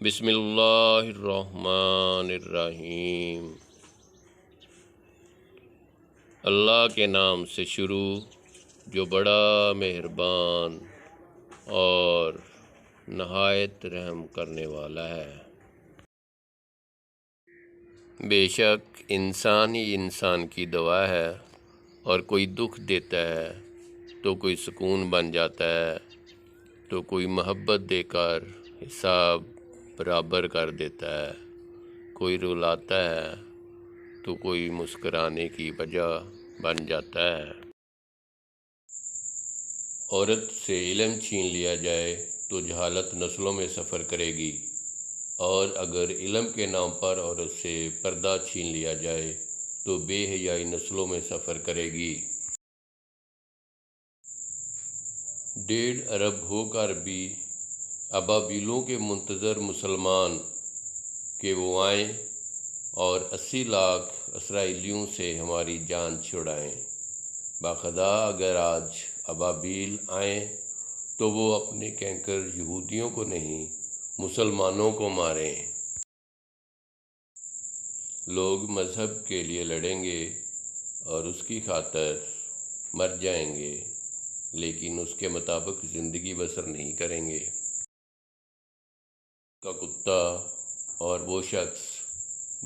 بسم اللہ الرحمن الرحیم۔ اللہ کے نام سے شروع جو بڑا مہربان اور نہایت رحم کرنے والا ہے۔ بے شک انسان ہی انسان کی دوا ہے، اور کوئی دکھ دیتا ہے تو کوئی سکون بن جاتا ہے، تو کوئی محبت دے کر حساب برابر کر دیتا ہے، کوئی رلاتا ہے تو کوئی مسکرانے کی وجہ بن جاتا ہے۔ عورت سے علم چھین لیا جائے تو جہالت نسلوں میں سفر کرے گی، اور اگر علم کے نام پر عورت سے پردہ چھین لیا جائے تو بے حیائی نسلوں میں سفر کرے گی۔ 1.5 ارب ہو کر بھی ابابیلوں کے منتظر مسلمان کہ وہ آئیں اور 80 لاکھ اسرائیلیوں سے ہماری جان چھڑائیں۔ باخدا اگر آج ابابیل آئیں تو وہ اپنے کینکر یہودیوں کو نہیں مسلمانوں کو ماریں۔ لوگ مذہب کے لیے لڑیں گے اور اس کی خاطر مر جائیں گے، لیکن اس کے مطابق زندگی بسر نہیں کریں گے۔ کا کتا اور وہ شخص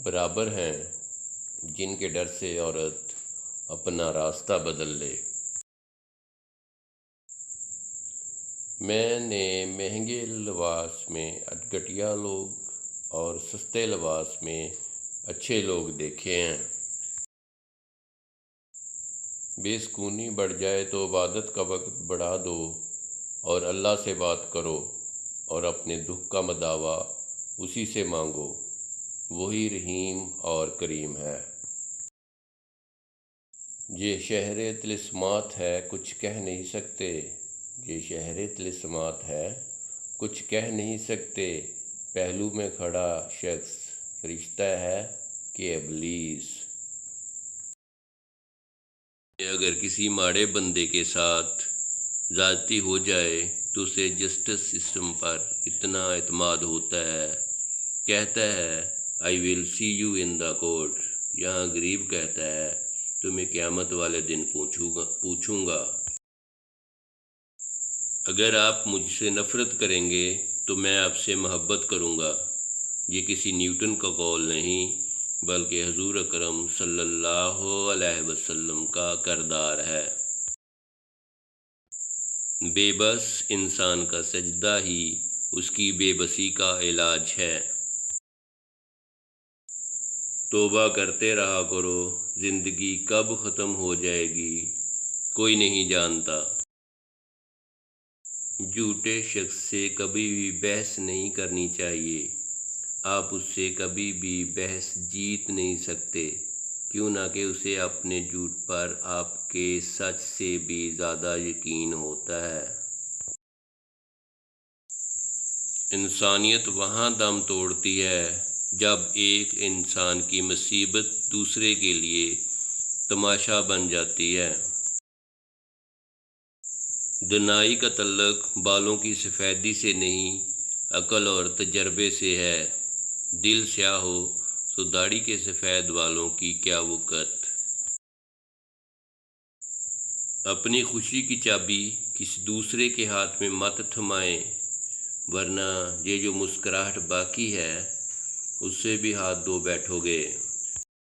برابر ہیں جن کے ڈر سے عورت اپنا راستہ بدل لے۔ میں نے مہنگے لباس میں گھٹیا لوگ اور سستے لباس میں اچھے لوگ دیکھے ہیں۔ بے سکونی بڑھ جائے تو عبادت کا وقت بڑھا دو اور اللہ سے بات کرو، اور اپنے دکھ کا مداوع اسی سے مانگو، وہی رحیم اور کریم ہے۔ یہ شہر طلسمات ہے کچھ کہہ نہیں سکتے، یہ شہر طلسمات ہے کچھ کہہ نہیں سکتے، پہلو میں کھڑا شخص فرشتہ ہے کہ ابلیس۔ اگر کسی ماڑے بندے کے ساتھ زیادتی ہو جائے تو اسے جسٹس سسٹم پر اتنا اعتماد ہوتا ہے، کہتا ہے I will see you in the court۔ یہاں غریب کہتا ہے تمہیں قیامت والے دن پوچھوں گا۔ اگر آپ مجھ سے نفرت کریں گے تو میں آپ سے محبت کروں گا۔ یہ کسی نیوٹن کا قول نہیں بلکہ حضور اکرم صلی اللہ علیہ وسلم کا کردار ہے۔ بے بس انسان کا سجدہ ہی اس کی بے بسی کا علاج ہے۔ توبہ کرتے رہا کرو، زندگی کب ختم ہو جائے گی کوئی نہیں جانتا۔ جھوٹے شخص سے کبھی بھی بحث نہیں کرنی چاہیے، آپ اس سے کبھی بھی بحث جیت نہیں سکتے، کیوں نہ کہ اسے اپنے جھوٹ پر آپ کے سچ سے بھی زیادہ یقین ہوتا ہے۔ انسانیت وہاں دم توڑتی ہے جب ایک انسان کی مصیبت دوسرے کے لیے تماشا بن جاتی ہے۔ دنائی کا تعلق بالوں کی سفیدی سے نہیں، عقل اور تجربے سے ہے۔ دل سیاہ ہو تو داڑھی کے سفید بالوں کی کیا وقت۔ اپنی خوشی کی چابی کسی دوسرے کے ہاتھ میں مت تھمائیں، ورنہ یہ جو مسکراہٹ باقی ہے اس سے بھی ہاتھ دھو بیٹھو گے۔